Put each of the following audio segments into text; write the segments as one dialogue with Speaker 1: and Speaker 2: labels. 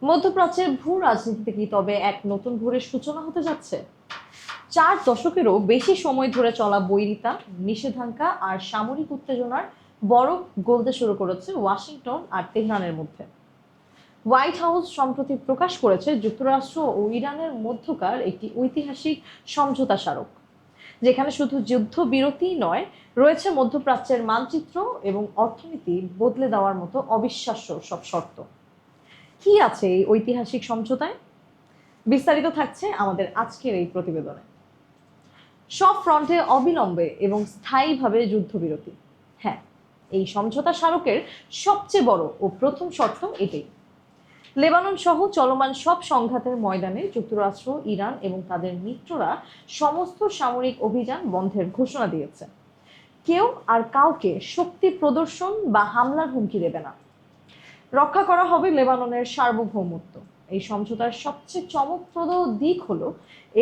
Speaker 1: মধ্যপ্রাচ্যের ভূ রাজনীতিতে কি তবে এক নতুন ভোরের সূচনা হতে যাচ্ছে? 4 দশকেরও বেশি সময় ধরে চলা বৈরিতা, নিষেধাজ্ঞা আর সামরিক উত্তেজনার বরফ গলতে শুরু করেছে ওয়াশিংটন আর তেহরানের মধ্যে। হোয়াইট হাউস সম্প্রতি প্রকাশ করেছে যুক্তরাষ্ট্র ও ইরানের মধ্যকার একটি ঐতিহাসিক সমঝোতা স্মারক, যেখানে শুধু যুদ্ধবিরতিই নয়, রয়েছে মধ্যপ্রাচ্যের মানচিত্র এবং অর্থনীতি বদলে দেওয়ার মতো অবিশ্বাস্য সব শর্ত। কি আছে এই ঐতিহাসিক সমঝোতায়? বিস্তারিত থাকছে আমাদের আজকের এই প্রতিবেদনে। সব ফ্রন্টে অবিলম্বে এবং স্থায়ীভাবে যুদ্ধবিরতি। হ্যাঁ, এই সমঝোতা স্মারকের সবচেয়ে বড় ও প্রথম শর্ত এটাই। লেবানন সহ চলমান সব সংঘাতের ময়দানে যুক্তরাষ্ট্র, ইরান এবং তাদের মিত্ররা সমস্ত সামরিক অভিযান বন্ধের ঘোষণা দিয়েছে। কেউ আর কাউকে শক্তি প্রদর্শন বা হামলার হুমকি দেবে না। রক্ষা করা হবে লেবাননের সার্বভৌমত্ব। এই সমঝোতার সবচেয়ে চমকপ্রদ দিক হলো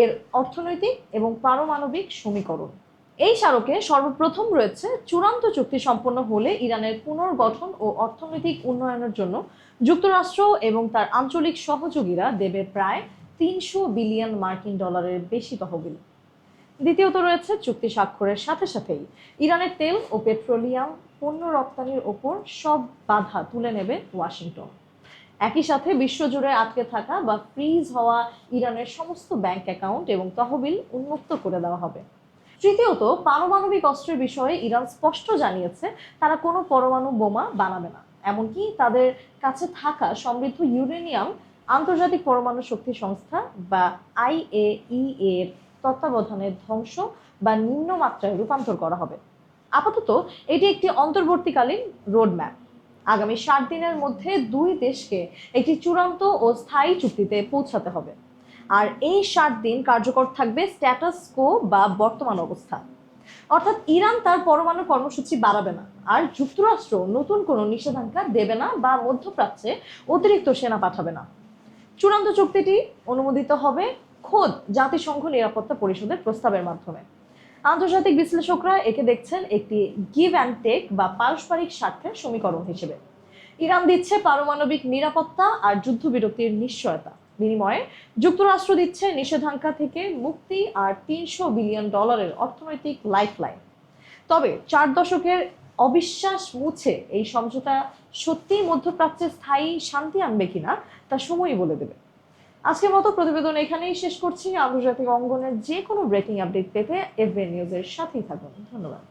Speaker 1: এর অর্থনৈতিক এবং পারমাণবিক সমীকরণ। এই স্মারকে সর্বপ্রথম রয়েছে চূড়ান্ত চুক্তি সম্পন্ন হলে ইরানের পুনর্গঠন ও অর্থনৈতিক উন্নয়নের জন্য যুক্তরাষ্ট্র এবং তার আঞ্চলিক সহযোগীরা দেবে প্রায় 300 বিলিয়ন মার্কিন ডলারের বেশি তহবিল। দ্বিতীয়ত রয়েছে চুক্তি স্বাক্ষরের সাথে সাথেই ইরানের তেল ও পেট্রোলিয়াম পণ্য রপ্তানির ওপর সব বাধা তুলে নেবে ওয়াশিংটন। একই সাথে বিশ্বজুড়ে আটকে থাকা বা ফ্রিজ হওয়া ইরানের সমস্ত ব্যাংক অ্যাকাউন্ট এবং তহবিল উন্মুক্ত করে দেওয়া হবে। তৃতীয়ত, পারমাণবিক অস্ত্রের বিষয়ে ইরান স্পষ্ট জানিয়েছে তারা কোনো পরমাণু বোমা বানাবে না। এমনকি তাদের কাছে থাকা সমৃদ্ধ ইউরেনিয়াম আন্তর্জাতিক পরমাণু শক্তি সংস্থা বা IAEA এর তত্ত্বাবধানে ধ্বংস বা নিম্নমাত্রায় রূপান্তর করা হবে। আপাতত এটি একটি অন্তর্বর্তীকালীন রোডম্যাপ। আগামী 60 দিনের মধ্যে দুই দেশকে একটি চূড়ান্ত ও স্থায়ী চুক্তিতে পৌঁছাতে হবে। আর এই 60 দিন কার্যকর থাকবে স্ট্যাটাস কো বা বর্তমান অবস্থা, অর্থাৎ ইরান তার পরমাণু কর্মসূচি বাড়াবে না, আর যুক্তরাষ্ট্র নতুন কোনো নিষেধাজ্ঞা দেবে না বা মধ্যপ্রাচ্যে অতিরিক্ত সেনা পাঠাবে না। চূড়ান্ত চুক্তিটি অনুমোদিত হবে খোদ জাতিসংঘ নিরাপত্তা পরিষদের প্রস্তাবের মাধ্যমে। আন্তর্জাতিক বিশ্লেষকরা একে দেখছেন একটি গিভ অ্যান্ড টেক বা পারস্পরিক স্বার্থের সমীকরণ হিসেবে। ইরান দিচ্ছে পারমাণবিক নিরাপত্তা আর যুদ্ধবিরতির নিশ্চয়তা, বিনিময়ে যুক্তরাষ্ট্র দিচ্ছে নিষেধাজ্ঞা থেকে মুক্তি আর 300 বিলিয়ন ডলারের অর্থনৈতিক লাইফলাইন। তবে 4 দশকের অবিশ্বাস মুছে এই সমঝোতা সত্যিই মধ্যপ্রাচ্যে স্থায়ী শান্তি আনবে কিনা তা সময়ই বলে দেবে। আজকের মতো প্রতিবেদন এখানেই শেষ করছি। আন্তর্জাতিক অঙ্গনের যে কোনো ব্রেকিং আপডেট পেতে এফবিএন নিউজের সাথেই থাকুন। ধন্যবাদ।